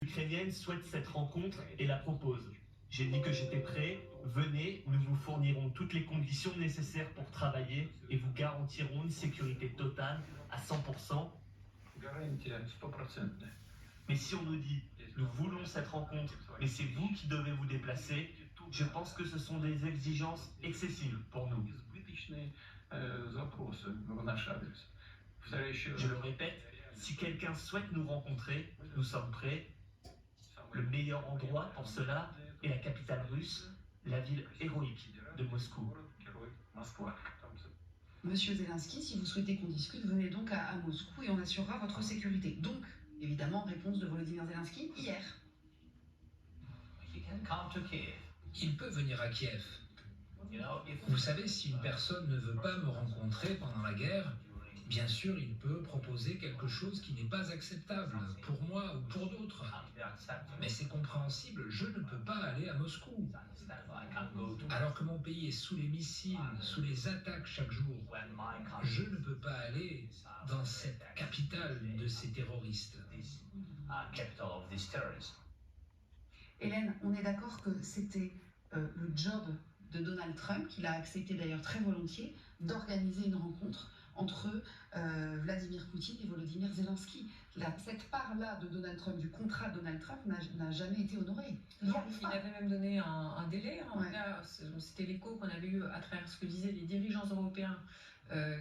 Ukrainienne souhaite cette rencontre et la propose. J'ai dit que j'étais prêt, venez, nous vous fournirons toutes les conditions nécessaires pour travailler et vous garantirons une sécurité totale à 100%. Mais si on nous dit, nous voulons cette rencontre, mais c'est vous qui devez vous déplacer, je pense que ce sont des exigences excessives pour nous. Je le répète, si quelqu'un souhaite nous rencontrer, nous sommes prêts. Le meilleur endroit pour cela est la capitale russe, la ville héroïque de Moscou. Monsieur Zelensky, si vous souhaitez qu'on discute, venez donc à Moscou et on assurera votre sécurité. Donc, évidemment, réponse de Volodymyr Zelensky hier. Il peut venir à Kiev. Vous savez, si une personne ne veut pas me rencontrer pendant la guerre, bien sûr, il peut proposer quelque chose qui n'est pas acceptable pour moi ou pour d'autres. Mais c'est compréhensible, je ne peux pas aller à Moscou. Alors que mon pays est sous les missiles, sous les attaques chaque jour, je ne peux pas aller dans cette capitale de ces terroristes. Hélène, on est d'accord que c'était le job de Donald Trump, qu'il a accepté d'ailleurs très volontiers, d'organiser une rencontre entre Vladimir Poutine et Volodymyr Zelensky. Cette part-là de Donald Trump, du contrat de Donald Trump, n'a jamais été honorée. Il avait même donné un délai. Ouais. C'était l'écho qu'on avait eu à travers ce que disaient les dirigeants européens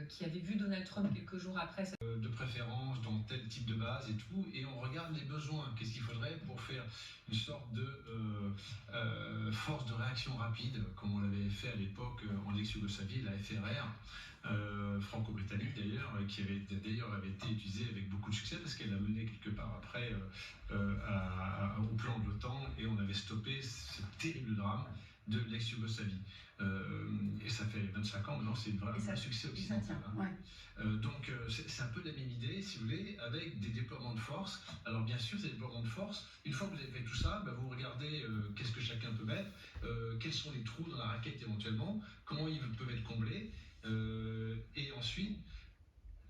qui avaient vu Donald Trump quelques jours après. De préférence dans tel type de base et tout, et on regarde les besoins. Qu'est-ce qu'il faudrait pour faire une sorte de force de réaction rapide, comme on l'avait fait à l'époque en ex-Yougoslavie, la FRR, franco-britannique d'ailleurs, qui avait été utilisée avec beaucoup de succès parce qu'elle a mené quelque part après au plan de l'OTAN, et on avait stoppé ce terrible drame de l'ex-Yougoslavie. Et ça fait 25 ans maintenant, c'est un succès occidental. Donc c'est un peu la même idée, si vous voulez, avec des déploiements de force. Alors bien sûr, ces déploiements de force, une fois que vous avez fait tout ça, vous regardez qu'est-ce que chacun peut mettre, quels sont les trous dans la raquette éventuellement, comment ils peuvent être comblés, et ensuite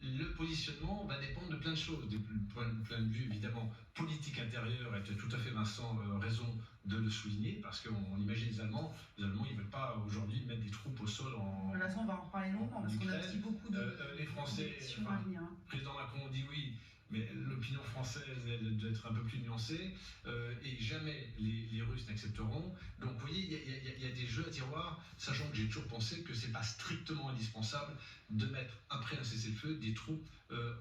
le positionnement va dépendre de plein de choses, de plein de vue évidemment politique intérieure, et tu as tout à fait Vincent raison de le souligner, parce qu'on imagine les Allemands ils ne veulent pas aujourd'hui mettre des troupes au sol en... De toute façon, on va en reparler longtemps, parce qu'on a aussi beaucoup de... les Français, le président Macron dit oui, mais l'opinion française, elle doit être un peu plus nuancée, et jamais les Russes n'accepteront. Donc vous voyez, il y a des jeux à tiroir, sachant que j'ai toujours pensé que c'est pas strictement indispensable de mettre, après un cessez-le-feu, des troupes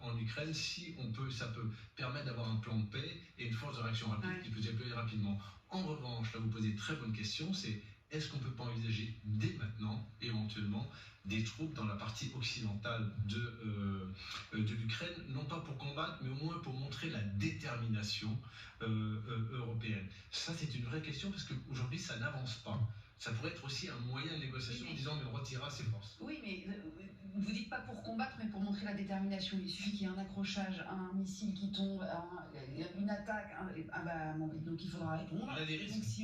en Ukraine, si on peut, ça peut permettre d'avoir un plan de paix et une force de réaction rapide qui peut se déployer rapidement. En revanche, là vous posez une très bonne question, c'est est-ce qu'on ne peut pas envisager dès maintenant, éventuellement, des troupes dans la partie occidentale de l'Ukraine, non pas pour combattre, mais au moins pour montrer la détermination européenne. Ça, c'est une vraie question, parce qu'aujourd'hui, ça n'avance pas. Ça pourrait être aussi un moyen de négociation en disant mais on retirera ses forces. Oui, mais vous dites pas pour combattre, mais pour montrer la détermination. Il suffit qu'il y ait un accrochage, un missile qui tombe, une attaque, donc il faudra répondre. On a des risques,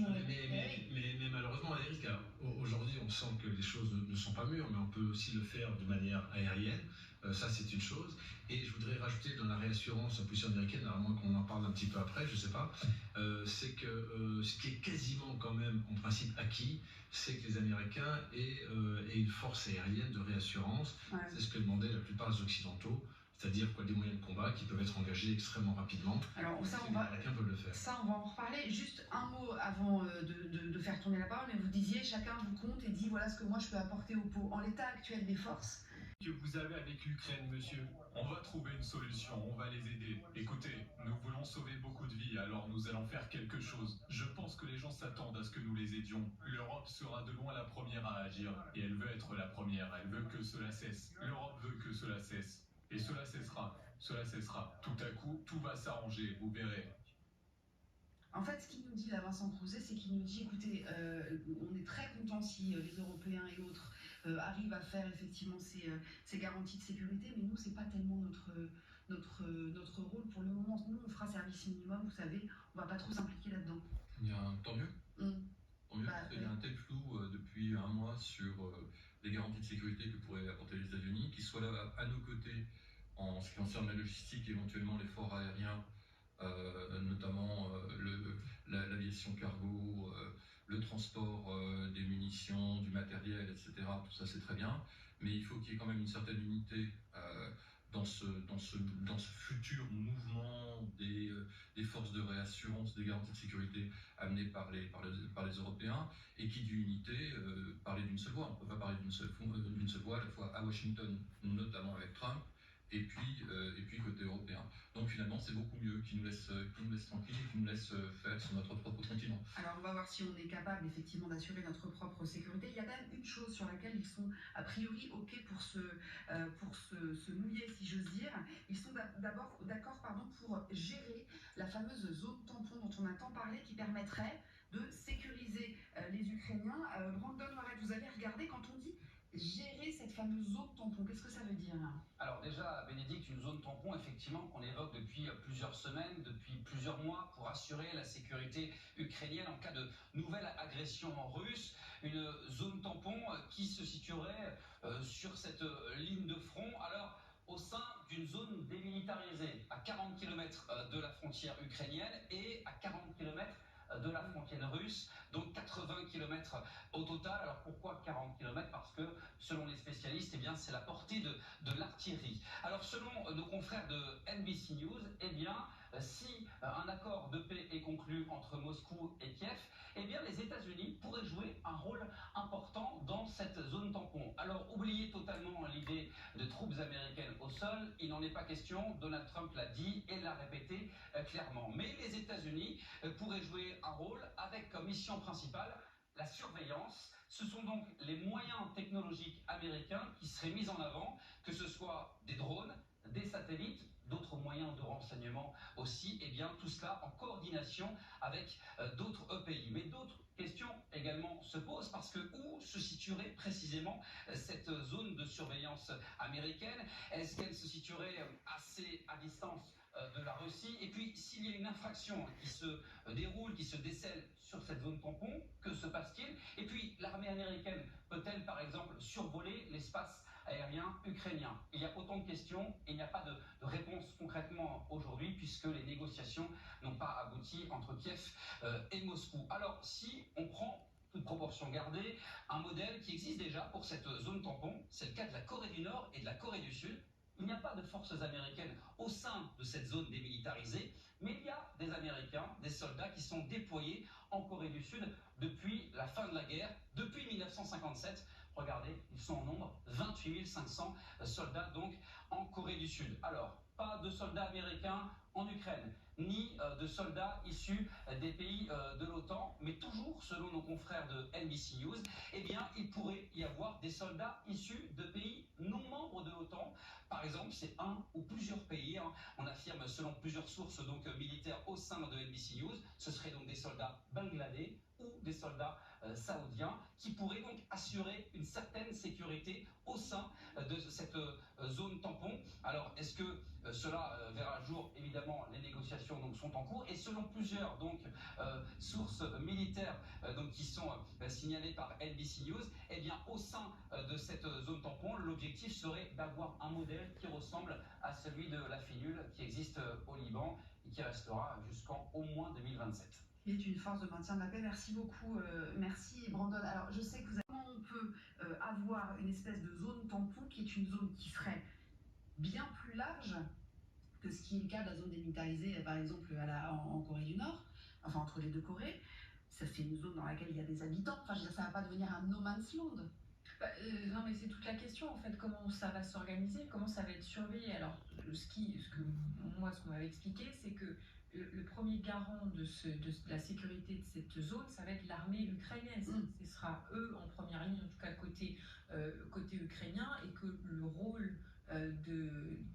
mais malheureusement on a des risques. Alors, aujourd'hui on sent que les choses ne sont pas mûres, mais on peut aussi le faire de manière aérienne. Ça c'est une chose. Et je voudrais rajouter dans la réassurance en position américaine, à moins qu'on en parle un petit peu après, je ne sais pas, c'est que ce qui est quasiment quand même en principe acquis, c'est que les Américains aient une force aérienne de réassurance. C'est ce que demandaient la plupart des Occidentaux, c'est-à-dire des moyens de combat qui peuvent être engagés extrêmement rapidement. Alors les Américains peuvent le faire. Ça, on va en reparler. Juste un mot avant de faire tourner la parole, mais vous disiez, chacun vous compte et dit voilà ce que moi je peux apporter au pot. En l'état actuel des forces, que vous avez avec l'Ukraine, monsieur. On va trouver une solution, on va les aider. Écoutez, nous voulons sauver beaucoup de vies, alors nous allons faire quelque chose. Je pense que les gens s'attendent à ce que nous les aidions. L'Europe sera de loin la première à agir, et elle veut être la première, elle veut que cela cesse. L'Europe veut que cela cesse, et cela cessera. Cela cessera. Tout à coup, tout va s'arranger, vous verrez. En fait, ce qu'il nous dit là, Vincent Crouzet, c'est qu'il nous dit, écoutez, on est très contents si les Européens et autres arrivent à faire effectivement ces garanties de sécurité, mais nous, c'est pas tellement notre rôle pour le moment. Nous, on fera service minimum, vous savez, on va pas trop s'impliquer là-dedans. Tant mieux. Tant mieux, parce qu'il y a un tel flou depuis un mois sur les garanties de sécurité que pourraient apporter les États-Unis, qu'ils soient là à nos côtés en ce qui concerne la logistique et éventuellement l'effort aérien notamment l'aviation cargo, le transport des munitions, du matériel, etc. Tout ça c'est très bien, mais il faut qu'il y ait quand même une certaine unité dans ce futur mouvement des forces de réassurance, des garanties de sécurité amenées par les Européens, et qui dit unité, parler d'une seule voix. On ne peut pas parler d'une seule voix à la fois à Washington, notamment avec Trump, et puis côté européen. Donc finalement, c'est beaucoup mieux, qui nous laisse tranquilles et qui nous laisse faire sur notre propre continent. Alors on va voir si on est capable effectivement d'assurer notre propre sécurité. Il y a quand même une chose sur laquelle ils sont a priori OK pour se mouiller, si j'ose dire. Ils sont d'abord d'accord pour gérer la fameuse zone tampon dont on a tant parlé, qui permettrait de sécuriser les Ukrainiens. Brandon Moret, vous avez regardé quand on dit gérer cette fameuse zone tampon, qu'est-ce que ça veut dire là? Alors déjà, Bénédicte, une zone tampon, effectivement, qu'on évoque depuis plusieurs semaines, depuis plusieurs mois, pour assurer la sécurité ukrainienne en cas de nouvelle agression russe. Une zone tampon qui se situerait sur cette ligne de front. Alors, au sein d'une zone démilitarisée, à 40 km de la frontière ukrainienne et à 40 km de la frontière russe, donc 80 km au total. Alors pourquoi 40 km? Parce que selon les spécialistes, c'est la portée de l'artillerie. Alors selon nos confrères de NBC News, si un accord de paix est conclu entre Moscou et Kiev, les États-Unis pourraient jouer un rôle important dans cette zone tampon. Alors oubliez totalement l'idée de troupes américaines au sol, il n'en est pas question, Donald Trump l'a dit et l'a répété clairement. Mais les États-Unis pourraient jouer un rôle avec comme mission principale la surveillance. Ce sont donc les moyens technologiques américains qui seraient mis en avant, que ce soit des drones, des satellites, d'autres moyens de renseignement aussi, tout cela en coordination avec d'autres pays. Mais d'autres questions également se posent, parce que où se situerait précisément cette zone de surveillance américaine? Est-ce qu'elle se situerait assez à distance de la Russie? Et puis, s'il y a une infraction qui se déroule, qui se décèle sur cette zone tampon, que se passe-t-il? Et puis, l'armée américaine peut-elle, par exemple, survoler l'espace aérien ukrainien? Il y a autant de questions et il n'y a pas de réponse concrètement aujourd'hui, puisque les négociations n'ont pas abouti entre Kiev et Moscou. Alors, si on prend toute proportion gardée, un modèle qui existe déjà pour cette zone tampon, c'est le cas de la Corée du Nord et de la Corée du Sud. Il n'y a pas de forces américaines au sein de cette zone démilitarisée, mais il y a des Américains, des soldats qui sont déployés en Corée du Sud depuis la fin de la guerre, depuis 1957. Regardez, ils sont en nombre, 28 500 soldats donc en Corée du Sud. Alors, pas de soldats américains en Ukraine, ni de soldats issus des pays de l'OTAN, mais toujours, selon nos confrères de NBC News, il pourrait y avoir des soldats issus de pays non membres de l'OTAN. Par exemple, c'est un ou plusieurs pays, on affirme selon plusieurs sources donc militaires au sein de NBC News, ce seraient donc des soldats bangladais ou des soldats saoudiens qui pourraient donc assurer une certaine sécurité au sein de cette zone tampon. Alors, est-ce que cela verra le jour? Évidemment, les négociations donc sont en cours, et selon plusieurs donc sources militaires donc qui sont signalées par NBC News, au sein de cette zone tampon, l'objectif serait d'avoir un modèle qui ressemble à celui de la Finul qui existe au Liban et qui restera jusqu'en au moins 2027. Qui est une force de maintien de la paix. Merci beaucoup, merci Brandon. Alors je sais que comment on peut avoir une espèce de zone tampon qui est une zone qui serait bien plus large que ce qui est le cas de la zone démilitarisée, par exemple en Corée du Nord, enfin entre les deux Corées. Ça fait une zone dans laquelle il y a des habitants. Enfin, je veux dire, ça ne va pas devenir un no man's land. Non, mais c'est toute la question en fait, comment ça va s'organiser, comment ça va être surveillé. Alors, ce qu'on m'avait expliqué, c'est que le premier garant de la sécurité de cette zone, ça va être l'armée ukrainienne. Ce sera eux en première ligne, en tout cas côté ukrainien, et que le rôle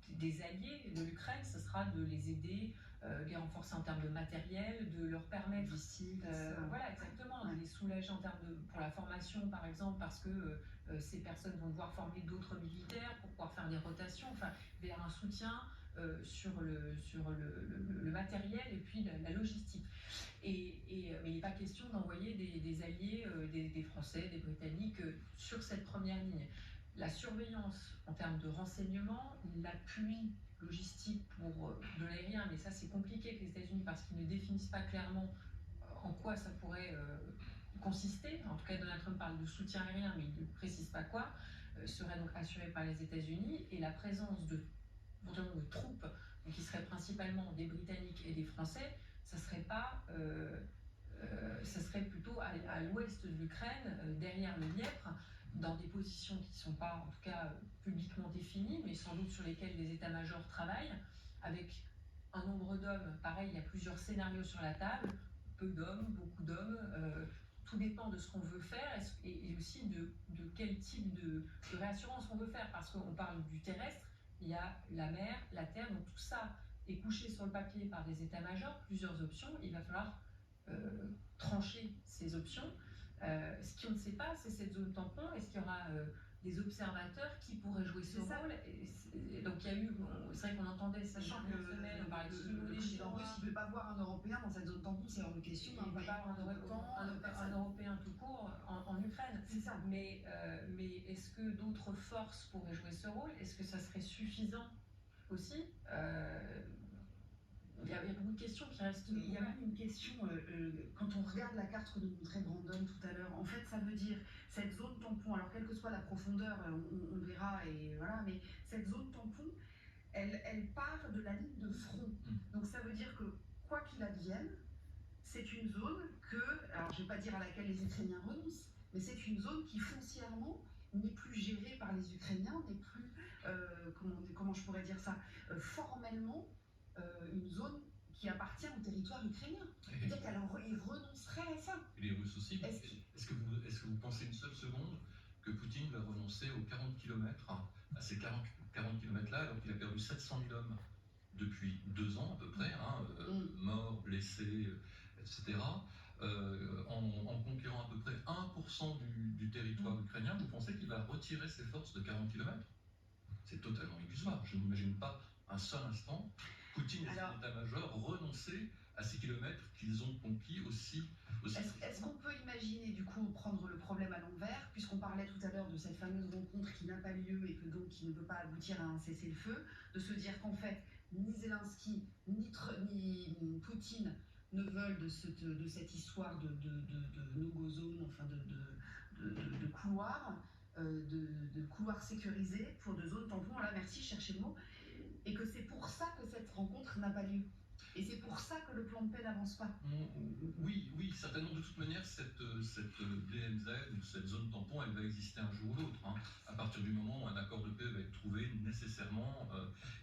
des alliés de l'Ukraine, ce sera de les aider, de les renforcer en termes de matériel, de leur permettre, voilà exactement, de les soulager en termes pour la formation par exemple, parce que ces personnes vont devoir former d'autres militaires pour pouvoir faire des rotations, enfin vers un soutien sur le matériel et puis la logistique. Mais il n'est pas question d'envoyer des alliés, des Français, des Britanniques sur cette première ligne. la surveillance en termes de renseignement, l'appui logistique pour de l'aérien, mais ça c'est compliqué avec les États-Unis parce qu'ils ne définissent pas clairement en quoi ça pourrait consister. En tout cas, Donald Trump parle de soutien aérien, mais il ne précise pas quoi, serait donc assuré par les États-Unis, et la présence de troupes qui seraient principalement des Britanniques et des Français, ça serait plutôt à l'ouest de l'Ukraine, derrière le Dniepr, dans des positions qui ne sont pas, en tout cas, publiquement définies, mais sans doute sur lesquelles les états-majors travaillent, avec un nombre d'hommes. Pareil, il y a plusieurs scénarios sur la table, peu d'hommes, beaucoup d'hommes. Tout dépend de ce qu'on veut faire et aussi de quel type de réassurance on veut faire, parce qu'on parle du terrestre, il y a la mer, la terre, donc tout ça est couché sur le papier par des états-majors, plusieurs options. Il va falloir trancher ces options. Ce qu'on ne sait pas, c'est cette zone tampon. Est-ce qu'il y aura des observateurs qui pourraient jouer ce rôle? Et donc il y a eu, c'est vrai qu'on entendait ça sachant chaque semaine, on parlait de le président russe, il ne veut pas voir un Européen dans cette zone tampon, c'est hors de question. Il ne veut pas avoir un Européen tout court en Ukraine. C'est ça. Mais est-ce que d'autres forces pourraient jouer ce rôle? Est-ce que ça serait suffisant aussi? Il y a beaucoup de questions qui restent. Il y a même une question, quand on regarde la carte que nous montrait Brandon tout à l'heure, en fait ça veut dire cette zone tampon, alors quelle que soit la profondeur, on verra, et voilà, mais cette zone tampon, elle part de la ligne de front. Donc ça veut dire que quoi qu'il advienne, c'est une zone que, alors je ne vais pas dire à laquelle les Ukrainiens renoncent, mais c'est une zone qui foncièrement n'est plus gérée par les Ukrainiens, n'est plus, comment je pourrais dire ça, formellement une zone qui appartient au territoire ukrainien. C'est-à-dire qu'elle renoncerait à ça. Et les Russes aussi. Est-ce que vous pensez une seule seconde que Poutine va renoncer aux 40 km, à ces 40 km-là, alors qu'il a perdu 700 000 hommes depuis 2 ans à peu près, morts, blessés, etc., en conquérant à peu près 1% du territoire ukrainien? Vous pensez qu'il va retirer ses forces de 40 km? C'est totalement illusoire. Je n'imagine pas un seul instant Poutine et son état-major renoncer à ces kilomètres qu'ils ont conquis aussi. Est-ce qu'on peut imaginer du coup prendre le problème à l'envers, puisqu'on parlait tout à l'heure de cette fameuse rencontre qui n'a pas lieu et que donc qui ne peut pas aboutir à un cessez-le-feu, de se dire qu'en fait ni Zelensky ni Poutine ne veulent de cette histoire de no-go zone, enfin de couloirs, de couloirs sécurisés pour de zones tampons, là merci, cherchez le mot, et que c'est pour ça que cette rencontre n'a pas lieu. Et c'est pour ça que le plan de paix n'avance pas. Oui, certainement. De toute manière, cette DMZ ou cette zone tampon, elle va exister un jour ou l'autre. À partir du moment où un accord de paix va être trouvé, nécessairement,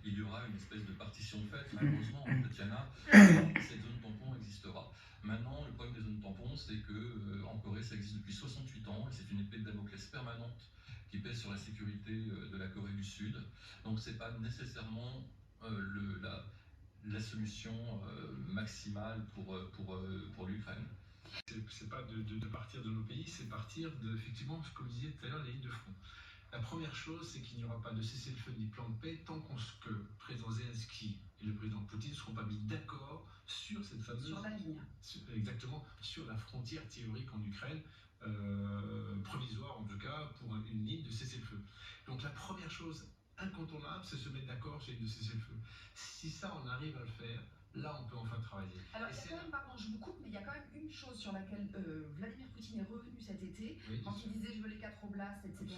il y aura une espèce de partition faite. Malheureusement, en Tatiana, cette zone tampon existera. Maintenant, le problème des zones tampons, c'est que en Corée, ça existe depuis 68 ans et c'est une épée de Damoclès permanente qui pèse sur la sécurité de la Corée du Sud. Donc, c'est pas nécessairement la solution maximale pour l'Ukraine. C'est pas de partir de nos pays, c'est partir de, effectivement, comme je disais tout à l'heure, les lignes de front. La première chose, c'est qu'il n'y aura pas de cessez-le-feu ni plan de paix tant que le président Zelensky et le président Poutine ne seront pas mis d'accord sur cette fameuse... Sur la ligne. Exactement, sur la frontière théorique en Ukraine, provisoire en tout cas, pour une ligne de cessez-le-feu. Donc la première chose incontournable, c'est se mettre d'accord sur une ligne de cessez-le-feu. Si ça, on arrive à le faire, là, on peut enfin travailler. Alors, il y a quand même, pardon, je vous coupe, mais il y a quand même une chose sur laquelle Vladimir Poutine est revenu cet été, quand il disait je veux les 4 oblasts, etc.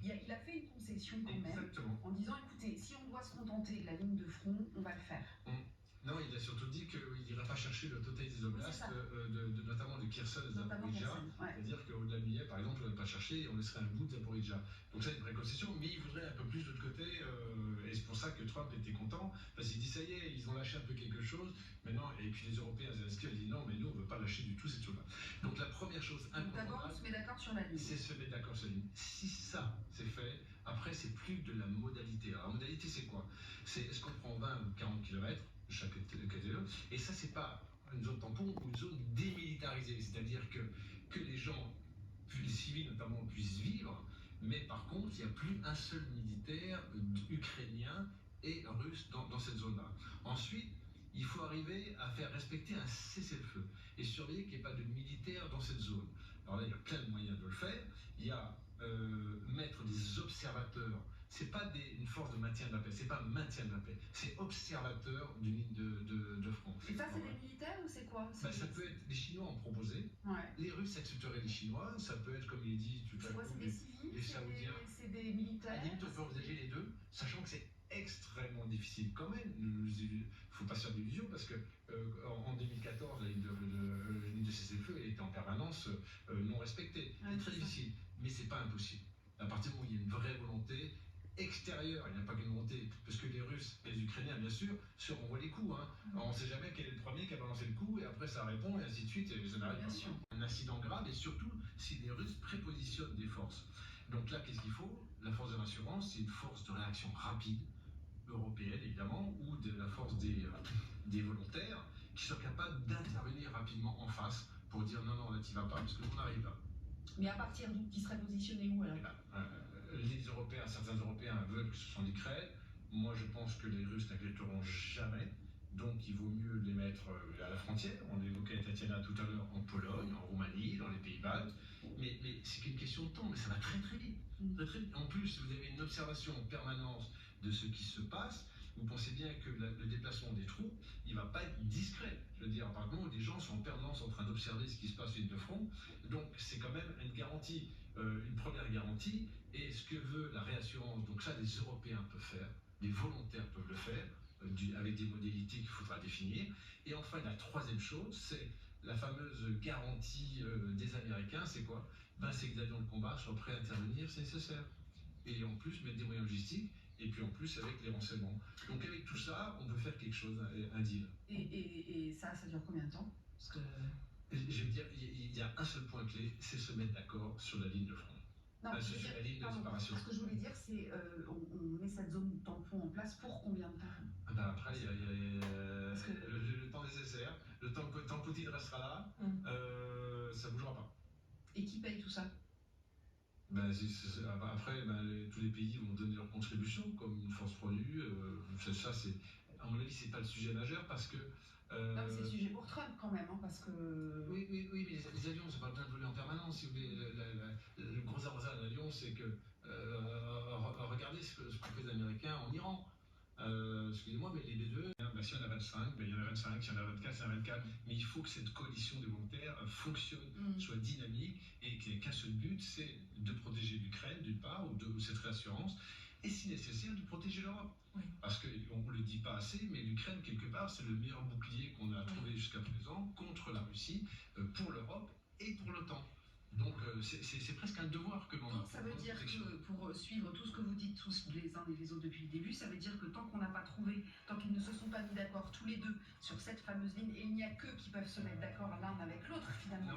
Il a fait une concession quand même, en disant écoutez, si on doit se contenter de la ligne de front, on va le faire. Non, il a surtout dit qu'il n'ira pas chercher le total des oblasts, notamment de Kherson et de Zaporizhzhia. C'est-à-dire qu'au-delà de Millet, par exemple, on ne va pas chercher et on laisserait un bout de Zaporizhzhia. Donc ça, c'est une vraie concession, mais il voudrait un peu plus de l'autre côté, et c'est pour ça que Trump était content, parce qu'il dit ça y est, ils ont lâché un peu quelque chose, maintenant, et puis les Européens, Zelensky a dit non, mais nous, on ne veut pas lâcher du tout cette chose-là. Donc la première chose incontournable, d'abord, on se met d'accord sur la ligne. C'est se mettre d'accord sur la ligne. Si ça, c'est fait, après, c'est plus de la modalité. Alors la modalité, c'est quoi? C'est est-ce qu'on prend 20 ou 40 km chaque côté, et ça, c'est pas une zone tampon ou une zone démilitarisée, c'est-à-dire que les gens, les civils notamment, puissent vivre, mais par contre, il n'y a plus un seul militaire ukrainien et russe dans cette zone-là. Ensuite, il faut arriver à faire respecter un cessez-le-feu et surveiller qu'il n'y ait pas de militaires dans cette zone. Alors là, il y a plein de moyens de le faire. Il y a mettre des observateurs. C'est pas une force de maintien de la paix, c'est pas maintien de la paix, c'est observateur d'une ligne de front. Et ça, c'est des militaires ou c'est quoi? Ça peut être, les Chinois ont proposé, les Russes accepteraient les Chinois, ça peut être, comme il est dit tout à C'est quoi, l'heure, c'est des civils, les Saoudiens. c'est des militaires? À la limite, on peut envisager les deux, sachant que c'est extrêmement difficile quand même. Il ne faut pas se faire d'illusions parce que en 2014, la ligne de cessez-le-feu était en permanence non respectée. C'est très difficile, mais c'est pas impossible. À partir du moment où il y a une vraie volonté extérieure, il n'y a pas qu'une volonté, parce que les Russes et les Ukrainiens, bien sûr, se renvoient les coups. Alors, on ne sait jamais quel est le premier qui a balancé le coup, et après ça répond, et ainsi de suite, et ça n'arrive pas. Un incident grave, et surtout si les Russes prépositionnent des forces. Donc là, qu'est-ce qu'il faut? La force de l'assurance, c'est une force de réaction rapide, européenne évidemment, ou de la force des volontaires, qui sont capables d'intervenir rapidement en face pour dire non, là tu vas pas, parce que on arrive là. Mais à partir d'où? Qui serait positionné où alors? Les Européens, certains Européens veulent que ce soit l'Ukraine. Moi, je pense que les Russes n'accepteront jamais. Donc, il vaut mieux les mettre à la frontière. On évoquait Tatiana tout à l'heure en Pologne, en Roumanie, dans les Pays-Bas. Mais c'est qu'une question de temps, mais ça va très très vite. Très, très vite. En plus, vous avez une observation en permanence de ce qui se passe. Vous pensez bien que le déplacement des troupes, il ne va pas être discret. Je veux dire, par contre, les gens sont en permanence en train d'observer ce qui se passe sur le front. Donc, c'est quand même une garantie, une première garantie. Et ce que veut la réassurance, donc ça, les Européens peuvent faire, les volontaires peuvent le faire, avec des modalités qu'il faudra définir. Et enfin, la troisième chose, c'est la fameuse garantie des Américains, c'est quoi? C'est que les avions de combat soient prêts à intervenir, c'est nécessaire. Et en plus, mettre des moyens logistiques, et puis en plus avec les renseignements. Donc avec tout ça, on peut faire quelque chose, un deal. Et ça dure combien de temps? Parce que... Je veux dire, il y a un seul point clé, c'est se mettre d'accord sur la ligne de front. Non, sur la ligne de séparation. Ce que je voulais dire, c'est on met cette zone tampon en place pour combien de temps? Après, il y a le temps nécessaire, le temps que Poutine restera là, ça ne bougera pas. Et qui paye tout ça? Après, tous les pays vont donner leur contribution comme une force produit. Ça, c'est, à mon avis, c'est pas le sujet majeur parce que. Non, mais c'est le sujet pour Trump quand même, parce que. Oui, mais les avions, c'est pas le temps de voler en permanence. Si vous voulez, le gros avantage d'un avion, c'est que regardez ce qu'ont fait les Américains en Iran. Excusez-moi, mais les B2, s'il y en a 25, il y en a 25, s'il y en a 24, il y en a 24. Mais il faut que cette coalition des volontaires fonctionne, soit dynamique, et qu'il n'y ait qu'un seul but, c'est de protéger l'Ukraine, d'une part, ou cette réassurance, et si nécessaire, de protéger l'Europe. Oui. Parce qu'on ne le dit pas assez, mais l'Ukraine, quelque part, c'est le meilleur bouclier qu'on a trouvé jusqu'à présent contre la Russie, pour l'Europe et pour l'OTAN. Donc c'est presque un devoir que l'on a. Donc ça veut dire que pour suivre tout ce que vous dites tous les uns et les autres depuis le début, ça veut dire que tant qu'on n'a pas trouvé, tant qu'ils ne se sont pas mis d'accord tous les deux sur cette fameuse ligne, et il n'y a qu'eux qui peuvent se mettre d'accord l'un avec l'autre finalement.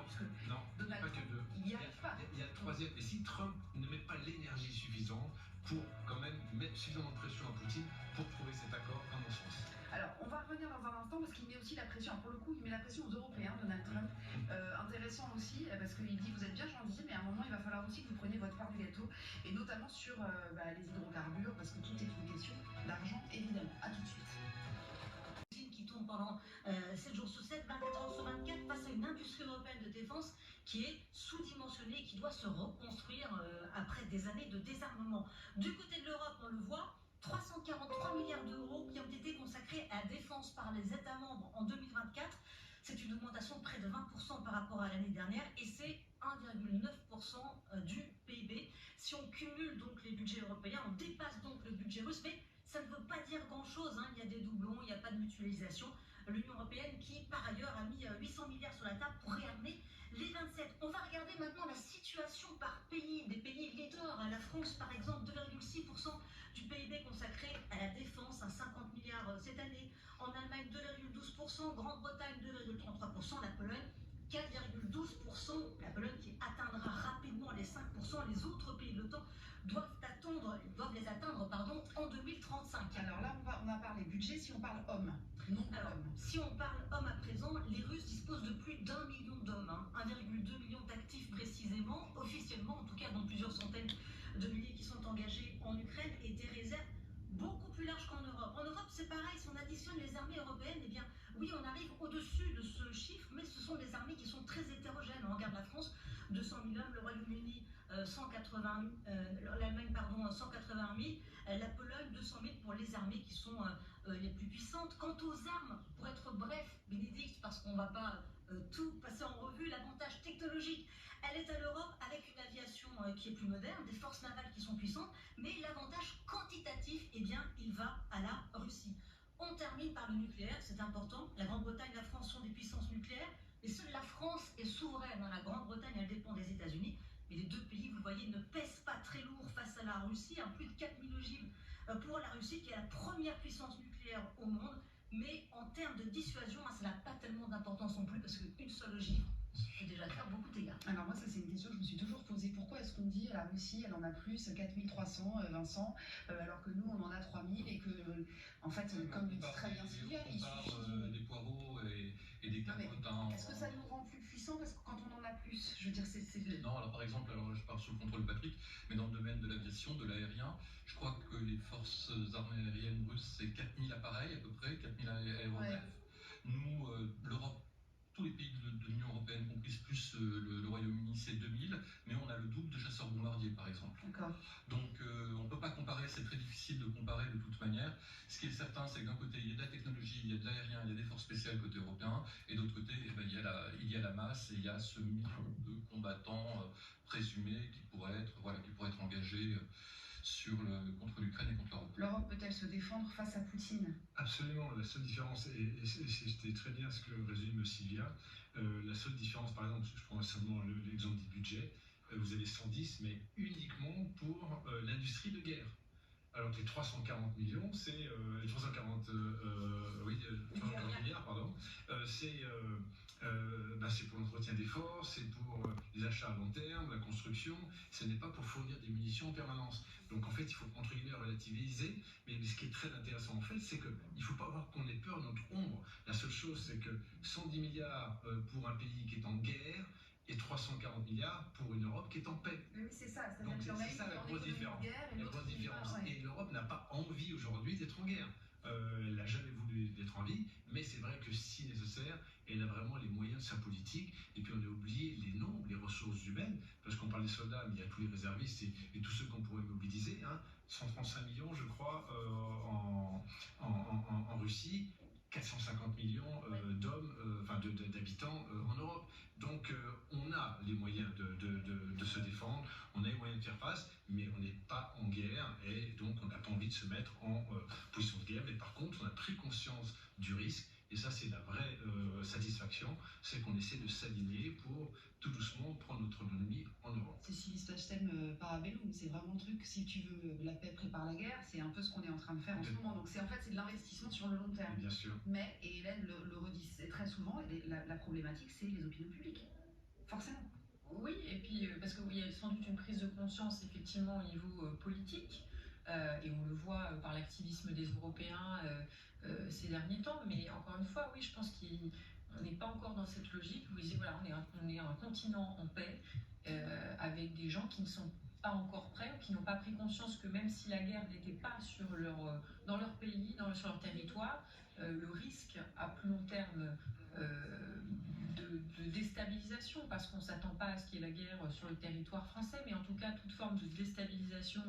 Non, Donald Trump, pas que deux. Il n'y arrive pas. Il y a le troisième. Et si Trump ne met pas l'énergie suffisante pour quand même mettre suffisamment de pression à Poutine pour trouver cet accord, à mon sens. Alors, on va revenir dans un instant parce qu'il met aussi la pression, pour le coup, il met la pression aux Européens, Donald Trump. Intéressant aussi, parce qu'il dit, vous êtes bien gentils, mais à un moment, il va falloir aussi que vous preniez votre part du gâteau, et notamment sur les hydrocarbures, parce que tout est une question d'argent, évidemment. À tout de suite. Qui tourne pendant 7 jours sur 7, 24 heures sur 24, face à une industrie européenne de défense qui est sous-dimensionnée et qui doit se reconstruire après des années de désarmement. Du côté de l'Europe, on le voit, 343 milliards d'euros qui ont été consacrés à la défense par les États membres en 2024. C'est une augmentation de près de 20% par rapport à l'année dernière et c'est 1,9% du PIB. Si on cumule donc les budgets européens, on dépasse donc le budget russe, mais ça ne veut pas dire grand-chose. Il y a des doublons, il n'y a pas de mutualisation. L'Union européenne qui, par ailleurs, a mis 800 milliards sur la table pour réarmer les 27. On va regarder maintenant la situation par pays, des pays leaders. La France, par exemple, 2,6% du PIB consacré à la défense, à 50 milliards cette année. En Allemagne, 2,12%. Grande-Bretagne, 2,33%. La Pologne, 4,12%. La Pologne qui atteindra rapidement les 5%. Les autres pays de l'OTAN doivent les atteindre en 2035. Alors là, on a parlé budget, si on parle hommes. Alors, si on parle hommes à présent, les Russes disposent de plus d'1 million d'hommes, 1,2 million d'actifs précisément, officiellement, en tout cas dans plusieurs centaines de milliers qui sont engagés en Ukraine, et des réserves beaucoup plus larges qu'en Europe. En Europe, c'est pareil, si on additionne les armées européennes, eh bien oui, on arrive au-dessus de ce chiffre, mais ce sont des armées qui sont très hétérogènes. On regarde la France, 200 000 hommes, le Royaume-Uni, l'Allemagne, pardon, 180 000, la Pologne, 200 000 pour les armées qui sont les plus puissantes. Quant aux armes, pour être bref, Bénédicte, parce qu'on ne va pas tout passer en revue, l'avantage technologique, elle est à l'Europe avec une aviation qui est plus moderne, des forces navales qui sont puissantes, mais l'avantage quantitatif, eh bien, il va à la Russie. On termine par le nucléaire, c'est important. La Grande-Bretagne et la France sont des puissances nucléaires, mais seule la France est souveraine. La Grande-Bretagne, elle dépend des États-Unis. Mais les deux pays, vous voyez, ne pèsent pas très lourd face à la Russie. Plus de 4000 ogives pour la Russie, qui est la première puissance nucléaire au monde. Mais en termes de dissuasion, ça n'a pas tellement d'importance non plus, parce qu'une seule ogive peut déjà faire beaucoup de dégâts. Alors moi, ça c'est une question que je me suis toujours posée. Pourquoi est-ce qu'on dit la Russie, elle en a plus, 4300, Vincent, alors que nous, on en a 3000 et que, en fait, comme le dit très bien Sylvia, il suffit... des poireaux et des carottes. Est-ce que ça nous rend plus puissants parce que quand on en a plus, je veux dire, c'est... Non, alors par exemple, je pars sous le contrôle de Patrick, mais dans le domaine de l'aviation, de l'aérien, je crois que les forces armées aériennes russes, c'est 4000 appareils à peu près, 4000 aéronefs. Ouais. Nous, l'Europe, tous les pays de l'Union européenne, compris plus le Royaume-Uni, c'est 2000, mais on a le double de chasseurs bombardiers, par exemple. Donc on ne peut pas comparer, c'est très difficile de comparer de toute manière. Ce qui est certain, c'est que d'un côté, il y a de la technologie, il y a de l'aérien, il y a des forces spéciales côté européen, et d'autre côté, il y a la masse, et il y a ce million de combattants présumés qui pourraient être engagés contre l'Ukraine et contre l'Europe. L'Europe peut-elle se défendre face à Poutine? Absolument. La seule différence, et c'était très bien ce que résume Sylvia, la seule différence, par exemple, je prends seulement l'exemple du budget, vous avez 110, mais uniquement pour l'industrie de guerre. Alors que les 340 millions, c'est... les 340 milliards, pardon, c'est pour l'entretien des forces, c'est pour les achats à long terme, la construction, ce n'est pas pour fournir des munitions en permanence. Donc en fait, il faut entre guillemets relativiser, mais ce qui est très intéressant en fait, c'est qu'il ne faut pas avoir qu'on ait peur de notre ombre. La seule chose, c'est que 110 milliards pour un pays qui est en guerre, et 340 milliards pour une Europe qui est en paix. Oui, c'est ça. Donc c'est ça la grosse différence. Et l'Europe n'a pas envie aujourd'hui d'être en guerre. Elle n'a jamais voulu d'être en vie, mais c'est vrai que si nécessaire, elle a vraiment les moyens de sa politique. Et puis on a oublié les nombres, les ressources humaines, parce qu'on parle des soldats, mais il y a tous les réservistes et tous ceux qu'on pourrait mobiliser. 135 millions, je crois, en Russie. 450 millions d'hommes, d'habitants en Europe. Donc on a les moyens de se défendre, on a les moyens de faire face, mais on n'est pas en guerre et donc on n'a pas envie de se mettre en position de guerre. Mais par contre, on a pris conscience du risque et ça c'est la vraie satisfaction, c'est qu'on essaie de s'aligner pour tout doucement prendre notre autonomie en Europe. C'est civis pacem parabellum, c'est vraiment le truc, si tu veux la paix prépare la guerre, c'est un peu ce qu'on est en train de faire en ce moment. Donc c'est de l'investissement sur le long terme. Bien sûr. Mais, et Hélène le redit très souvent, la problématique c'est les opinions publiques. Forcément. Oui, et puis parce qu'il y a sans doute une prise de conscience effectivement au niveau politique, et on le voit par l'activisme des Européens ces derniers temps, mais encore une fois, oui, je pense qu'on n'est pas encore dans cette logique où ils disent voilà, on est un continent en paix, avec des gens qui ne sont pas encore prêts, ou qui n'ont pas pris conscience que même si la guerre n'était pas dans leur pays, sur leur territoire, le risque à plus long terme de déstabilisation, parce qu'on ne s'attend pas à ce qu'il y ait la guerre sur le territoire français, mais en tout cas toute forme de déstabilisation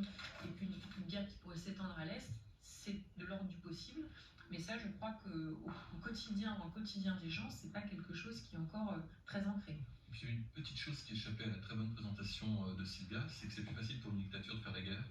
et puis une guerre qui pourrait s'étendre à l'Est, c'est de l'ordre du possible. Mais ça, je crois qu'au quotidien, dans le quotidien des gens, c'est pas quelque chose qui est encore très ancré. Et puis une petite chose qui échappait à la très bonne présentation de Sylvia, c'est que c'est plus facile pour une dictature de faire la guerre,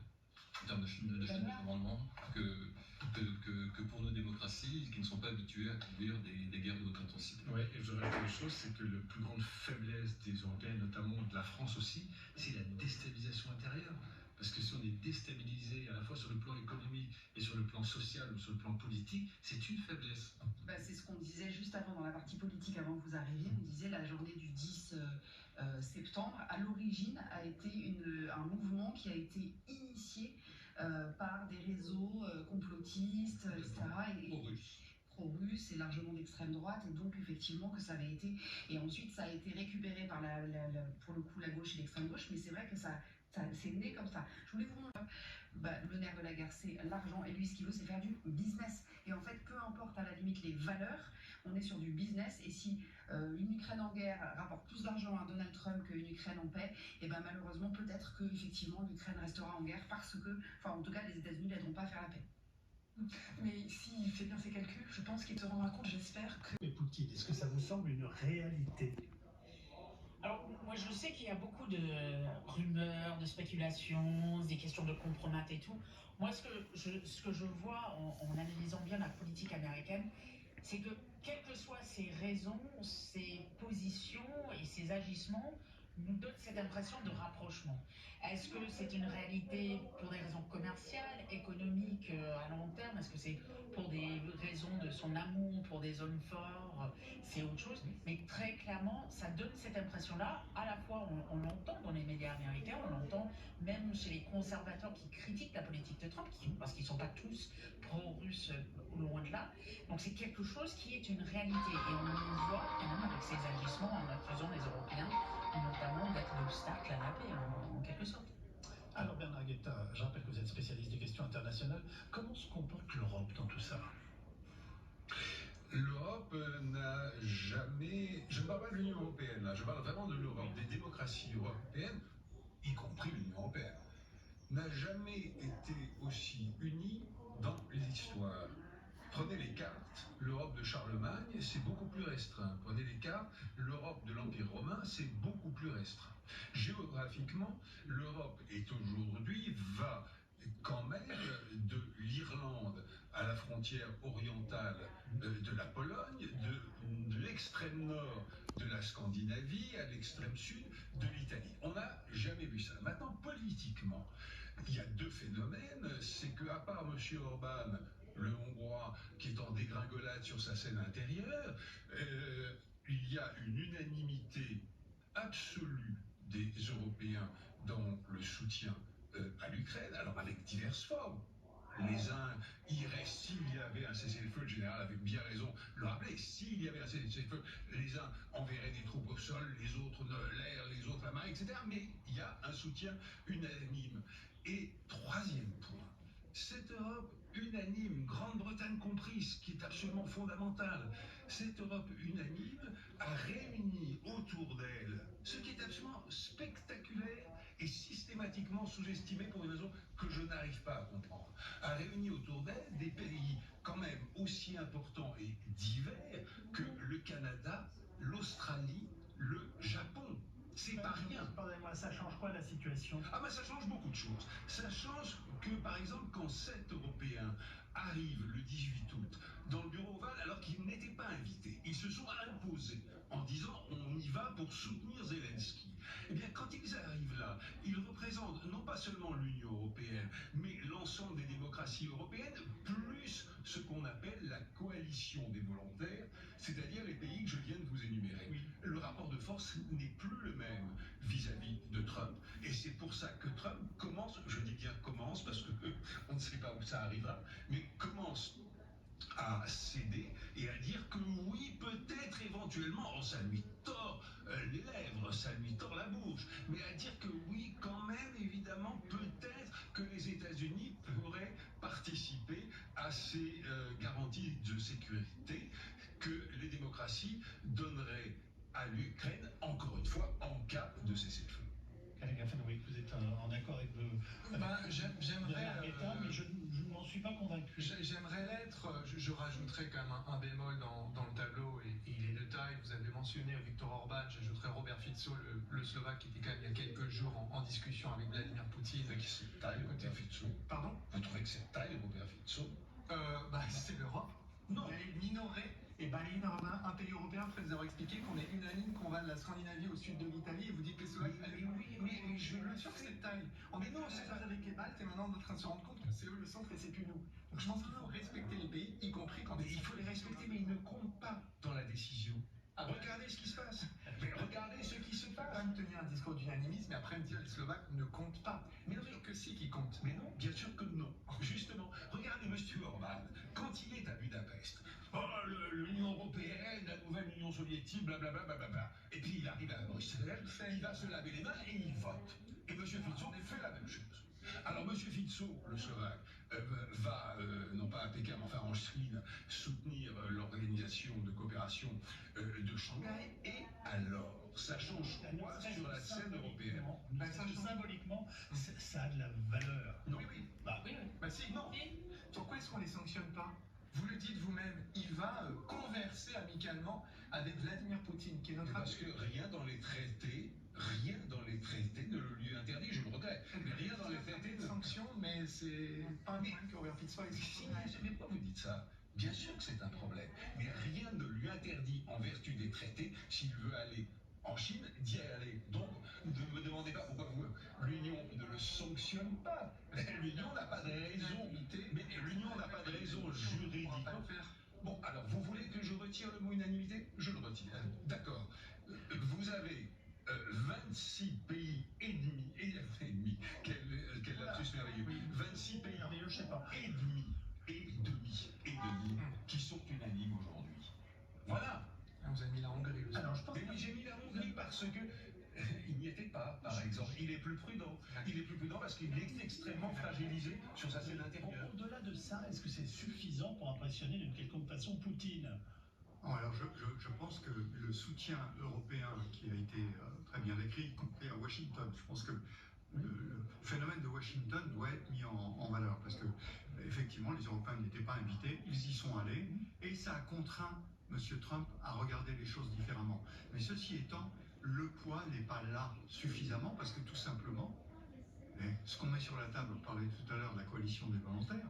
en termes de chaîne de commandement, que pour nos démocraties qui ne sont pas habituées à conduire des guerres de haute intensité. Oui, et je dirais une chose, c'est que la plus grande faiblesse des Européens, notamment de la France aussi, c'est la déstabilisation intérieure. Parce que si on est déstabilisé à la fois sur le plan économique et sur le plan social ou sur le plan politique, c'est une faiblesse. C'est ce qu'on disait juste avant dans la partie politique, avant que vous arriviez. On disait la journée du 10 septembre, à l'origine, a été un mouvement qui a été initié par des réseaux complotistes, etc. Pro-russe et largement d'extrême droite, et donc effectivement que ça avait été, et ensuite ça a été récupéré par pour le coup la gauche et l'extrême gauche, mais c'est vrai que ça a C'est né comme ça. Je voulais vous montrer. Le nerf de la guerre, c'est l'argent. Et lui, ce qu'il veut, c'est faire du business. Et en fait, peu importe à la limite les valeurs, on est sur du business. Et si une Ukraine en guerre rapporte plus d'argent à Donald Trump qu'une Ukraine en paix, et ben malheureusement, peut-être que effectivement l'Ukraine restera en guerre parce que, en tout cas, les États-Unis n'aideront pas à faire la paix. Mais s'il fait bien ses calculs, je pense qu'il se rendra compte, j'espère que... Mais Poutine, est-ce que ça vous semble une réalité? Alors, moi, je sais qu'il y a beaucoup de rumeurs, de spéculations, des questions de compromat et tout. Moi, ce que je vois en analysant bien la politique américaine, c'est que, quelles que soient ses raisons, ses positions et ses agissements, nous donnent cette impression de rapprochement. Est-ce que c'est une réalité pour des raisons commerciales, économiques à long terme? Est-ce que c'est pour des raisons de son amour pour des hommes forts? C'est autre chose. Mais très clairement, ça donne cette impression-là. À la fois, on l'entend dans les médias américains, on l'entend même chez les conservateurs qui critiquent la politique de Trump, parce qu'ils ne sont pas tous pro-russes, loin de là. Donc c'est quelque chose qui est une réalité. Et on le voit quand même avec ses agissements en accusant les Européens, notamment d'être l'obstacle à la paix, en quelque sorte. Alors Bernard Guetta, je rappelle que vous êtes spécialiste des questions internationales. Comment se comporte l'Europe dans tout ça? L'Europe n'a jamais... Je ne parle pas de l'Union européenne, là, je parle vraiment de l'Europe, des démocraties européennes, y compris l'Union européenne, n'a jamais été aussi unie dans l'histoire. Prenez les cartes, l'Europe de Charlemagne, c'est beaucoup plus restreint. Prenez les cartes, l'Europe de l'Empire romain, c'est beaucoup plus restreint. Géographiquement, l'Europe est aujourd'hui, va quand même de l'Irlande à la frontière orientale de la Pologne, de l'extrême nord de la Scandinavie à l'extrême sud de l'Italie. On n'a jamais vu ça. Maintenant, politiquement, il y a deux phénomènes. C'est qu'à part M. Orban, le Hongrois, qui est en dégringolade sur sa scène intérieure, il y a une unanimité absolue des Européens dans le soutien à l'Ukraine, alors avec diverses formes. Les uns iraient, s'il y avait un cessez-le-feu, le général avait bien raison de le rappeler, s'il y avait un cessez-le-feu, les uns enverraient des troupes au sol, les autres l'air, les autres la main, etc. Mais il y a un soutien unanime. Et troisième point, cette Europe unanime, Grande-Bretagne comprise, qui est absolument fondamentale, cette Europe unanime a réuni autour d'elle ce qui est absolument spectaculaire et systématiquement sous-estimé pour une raison que je n'arrive pas à comprendre, a réuni autour d'elle des pays quand même aussi importants et divers que le Canada, l'Australie, le Japon. C'est pas rien. Pardonnez-moi, ça change quoi la situation? Ah ben ça change beaucoup de choses. Ça change que par exemple quand 7 Européens arrivent le 18 août dans le bureau ovale alors qu'ils n'étaient pas invités, ils se sont imposés en disant on y va pour soutenir Zelensky. Eh bien quand ils arrivent là, ils représentent non pas seulement l'Union européenne, mais l'ensemble des démocraties européennes, plus ce qu'on appelle la coalition des volontaires, c'est-à-dire les pays que je viens de vous énumérer. Oui. Le rapport de force n'est plus le même vis-à-vis de Trump. Et c'est pour ça que Trump commence, je dis bien commence, parce qu'on ne sait pas où ça arrivera, mais commence à céder et à dire que oui, peut-être éventuellement, oh, ça lui tord les lèvres, ça lui tord la bouche, mais à dire que oui, quand même, évidemment, peut-être que les États-Unis pourraient participer à ces garanties de sécurité que les démocraties donneraient à l'Ukraine, encore une fois, en cas de cessez-le-feu. Oui, vous êtes en accord avec j'aimerais, mais je n'en suis pas convaincu. J'aimerais l'être. Je rajouterais quand même un bémol dans le tableau, et il est de taille. Vous avez mentionné Viktor Orban, j'ajouterais Robert Fico, le Slovaque, qui était quand même il y a quelques jours en discussion avec Vladimir Poutine. Mais qui c'est taille, Robert Fico? Pardon? Vous trouvez que c'est taille, Robert Fico? C'est l'Europe. Non. Elle est minorée. Et Berlin, un pays européen, après vous avoir expliqué qu'on est unanime, qu'on va de la Scandinavie au sud de l'Italie, et vous dites que les Slovaques. Mais je suis sûr que c'est taille. On est c'est pas avec les Baltes, et maintenant on est en train de se rendre compte que c'est eux le centre et c'est plus nous. Donc je pense qu'il faut respecter les pays, y compris quand il faut les respecter, mais ils ne comptent pas dans la décision. Regardez ce qui se passe. Mais regardez ce qui se passe. Pas me tenir un discours d'unanimisme et après me dire les Slovaques ne comptent pas. Mais non, que si, qui comptent. Mais non, bien sûr que non. Justement, regardez M. Orban, quand il est à Budapest. Oh, l'Union européenne, la nouvelle Union soviétique, blablabla, blablabla. Et puis il arrive à Bruxelles, il va se laver les mains et il vote. Et M. Fico fait la même chose. Alors M. Fico, le Slovaque, va, non pas à Pékin, mais enfin en Chine, soutenir l'organisation de coopération de Shanghai. Et alors, ça change quoi sur la scène européenne? Symboliquement, ça a de la valeur. Non. Oui. Bah si, non. Pourquoi est-ce qu'on ne les sanctionne pas? Vous le dites vous-même, il va converser amicalement avec Vladimir Poutine, qui est notre... Parce que rien dans les traités ne le lui interdit, je le regrette. Mais rien dans les traités de sanctions, mais c'est pas un problème que Robert Fico existe. Mais pourquoi vous dites ça? Bien sûr que c'est un problème, mais rien ne lui interdit, en vertu des traités, s'il veut aller en Chine, d'y aller. Donc, ne me demandez pas pourquoi l'Union ne le sanctionne pas. L'Union n'a pas de raison. Mais l'Union n'a pas de raison juridique. Bon, alors, vous voulez que je retire le mot unanimité? Je le retire. D'accord. Vous avez 26 pays et demi, quel lapsus merveilleux, 26 pays et demi, qui sont unanimes aujourd'hui. Voilà. Vous avez mis la Hongrie aussi. Alors, mais oui, j'ai mis la Hongrie parce que il n'y était pas, par exemple. Il est plus prudent. Il est plus prudent parce qu'il est extrêmement fragilisé sur sa scène intérieure. Au-delà de ça, est-ce que c'est suffisant pour impressionner d'une quelconque façon Poutine? Alors je pense que le soutien européen qui a été très bien décrit, y compris à Washington, je pense que le phénomène de Washington doit être mis en valeur parce que effectivement les Européens n'étaient pas invités, ils y sont allés et ça a contraint M. Trump à regarder les choses différemment. Mais ceci étant, le poids n'est pas là suffisamment parce que tout simplement, ce qu'on met sur la table, on parlait tout à l'heure de la coalition des volontaires,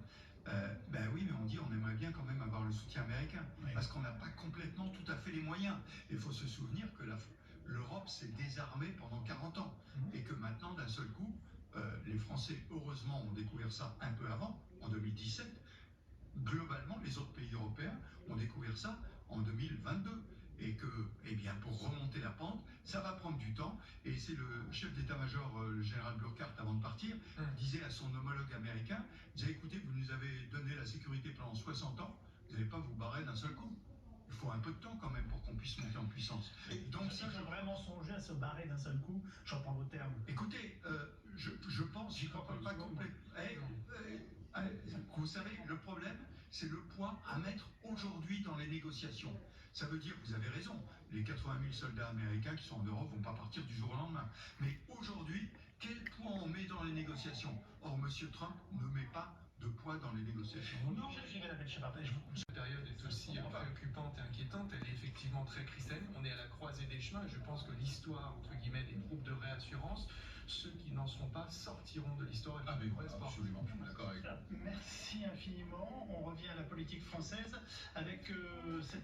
ben oui, mais on dit on aimerait bien quand même avoir le soutien américain, parce qu'on n'a pas complètement tout à fait les moyens. Il faut se souvenir que l'Europe s'est désarmée pendant 40 ans, et que maintenant, d'un seul coup, les Français, heureusement, ont découvert ça un peu avant, en 2017. Globalement, les autres pays européens ont découvert ça en 2022. Et que, eh bien, pour remonter la pente, ça va prendre du temps. Et c'est le chef d'état-major, le général Burkhardt, avant de partir, disait à son homologue américain, il disait, écoutez, vous nous avez donné la sécurité pendant 60 ans, vous n'allez pas vous barrer d'un seul coup. Il faut un peu de temps quand même pour qu'on puisse monter en puissance. Et donc, si je veux vraiment songer à se barrer d'un seul coup, je reprends vos termes. Écoutez, je pense, j'y crois pas complètement. Vous savez, le problème, c'est le poids à mettre aujourd'hui dans les négociations. Ça veut dire, vous avez raison, les 80 000 soldats américains qui sont en Europe ne vont pas partir du jour au lendemain. Mais aujourd'hui, quel poids on met dans les négociations? Or, M. Trump ne met pas de poids dans les négociations. Non, j'irai la Cette période est aussi préoccupante et inquiétante. Elle est effectivement très cristalline. On est à la croisée des chemins. Je pense que l'histoire, entre guillemets, des troupes de réassurance, ceux qui n'en sont pas sortiront de l'histoire. Ah mais absolument, je suis d'accord avec vous. Merci infiniment. On revient à la politique française avec cette